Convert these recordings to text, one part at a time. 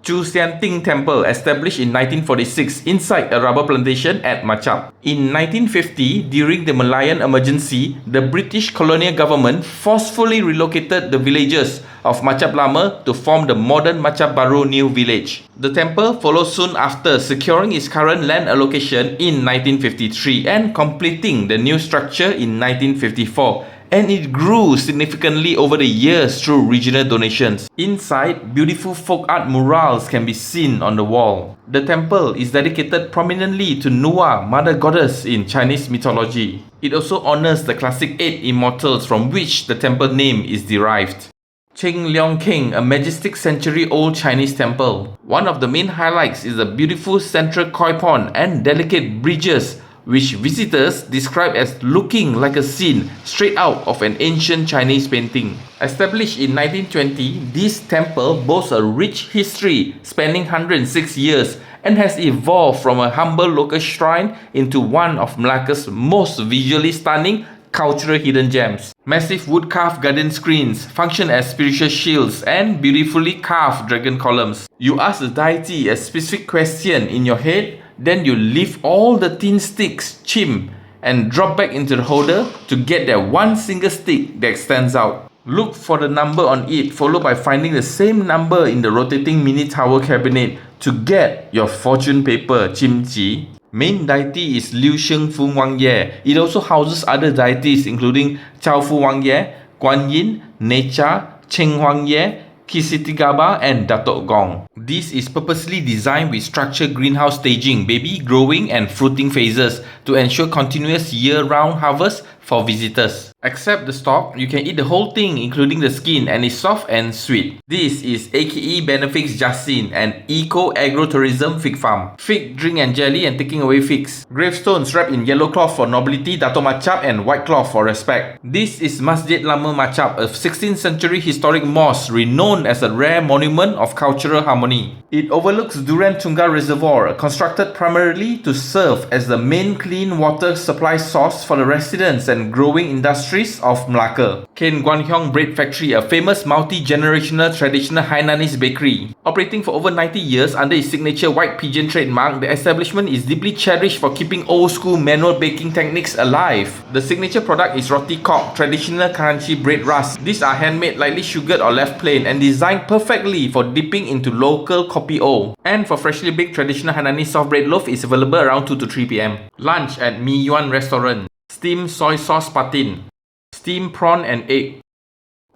Chu Sian Ting Temple, established in 1946 inside a rubber plantation at Machap. In 1950, during the Malayan emergency, the British colonial government forcefully relocated the villagers of Machap Lama to form the modern Machap Baru New Village. The temple followed soon after securing its current land allocation in 1953 and completing the new structure in 1954. And it grew significantly over the years through regional donations. Inside, beautiful folk art murals can be seen on the wall. The temple is dedicated prominently to Nuwa, mother goddess in Chinese mythology. It also honors the classic 8 immortals from which the temple name is derived. Cheng Leong King, a majestic century-old Chinese temple. One of the main highlights is the beautiful central koi pond and delicate bridges, which visitors describe as looking like a scene straight out of an ancient Chinese painting. Established in 1920, this temple boasts a rich history spanning 106 years and has evolved from a humble local shrine into one of Melaka's most visually stunning cultural hidden gems. Massive wood-carved garden screens function as spiritual shields and beautifully carved dragon columns. You ask the deity a specific question in your head, then you lift all the tin sticks, chim, and drop back into the holder to get that one single stick that stands out. Look for the number on it, followed by finding the same number in the rotating mini tower cabinet to get your fortune paper, Chim Ji. Main deity is Liu Sheng Fu Wang Ye. It also houses other deities including Chao Fu Wang Ye, Guan Yin, Necha, Cheng Wang Ye, Kisitigaba, and Datok Gong. This is purposely designed with structured greenhouse staging, baby, growing, and fruiting phases to ensure continuous year-round harvest for visitors. Except the stalk, you can eat the whole thing including the skin, and it's soft and sweet. This is AKE Benefix Jasin, an eco-agro-tourism fig farm. Fig, drink and jelly, and taking away figs. Gravestones wrapped in yellow cloth for nobility, Dato Machap, and white cloth for respect. This is Masjid Lama Machap, a 16th century historic mosque renowned as a rare monument of cultural harmony. It overlooks Duran Tunga Reservoir, constructed primarily to serve as the main clean water supply source for the residents and growing industries of Melaka. Ken Guan Hyong Bread Factory, a famous multi-generational traditional Hainanese bakery. Operating for over 90 years under its signature white pigeon trademark, the establishment is deeply cherished for keeping old-school manual baking techniques alive. The signature product is roti kok, traditional Karachi bread rusk. These are handmade, lightly sugared or left plain, and designed perfectly for dipping into local kopi o. And for freshly baked traditional Hainanese soft bread loaf is available around 2 to 3 p.m. Lunch at Mi Yuan Restaurant. Steamed soy sauce patin, steamed prawn and egg,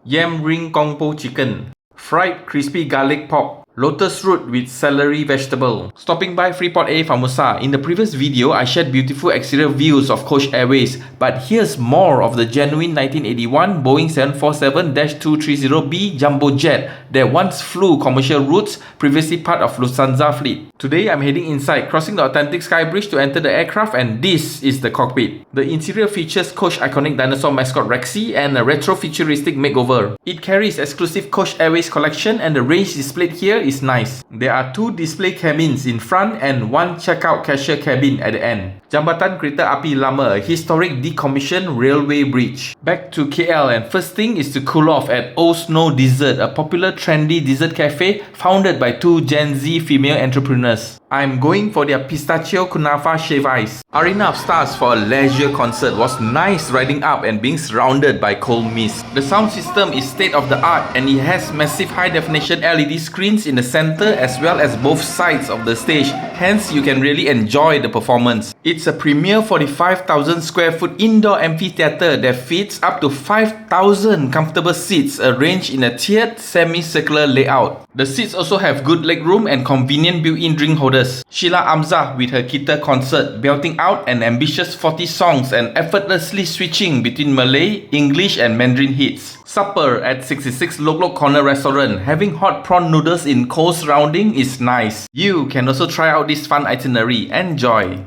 yam ring kong po chicken, fried crispy garlic pork, lotus root with celery vegetable. Stopping by Freeport A Famusa. In the previous video, I shared beautiful exterior views of Coach Airways, but here's more of the genuine 1981 Boeing 747-230B jumbo jet that once flew commercial routes, previously part of Lufthansa fleet. Today, I'm heading inside, crossing the authentic sky bridge to enter the aircraft, and this is the cockpit. The interior features Coach iconic dinosaur mascot Rexy and a retro-futuristic makeover. It carries exclusive Coach Airways collection, and the range displayed here is nice. There are 2 display cabins in front and 1 checkout cashier cabin at the end. Jambatan Kereta Api Lama, a historic decommissioned railway bridge. Back to KL, and first thing is to cool off at Old Snow Dessert, a popular trendy dessert cafe founded by 2 Gen Z female entrepreneurs. I'm going for their pistachio kunafa shave ice. Arena of Stars for a leisure concert was nice riding up and being surrounded by cold mist. The sound system is state of the art and it has massive high definition LED screens in the center as well as both sides of the stage, hence you can really enjoy the performance. It's a premier 45,000 square foot indoor amphitheater that fits up to 5,000 comfortable seats arranged in a tiered semicircular layout. The seats also have good legroom and convenient built-in drink holders. Sheila Amzah with her guitar concert, belting out an ambitious 40 songs and effortlessly switching between Malay, English and Mandarin hits. Supper at 66 Lok Lok Corner Restaurant. Having hot prawn noodles in cold surrounding is nice. You can also try out this fun itinerary. Enjoy!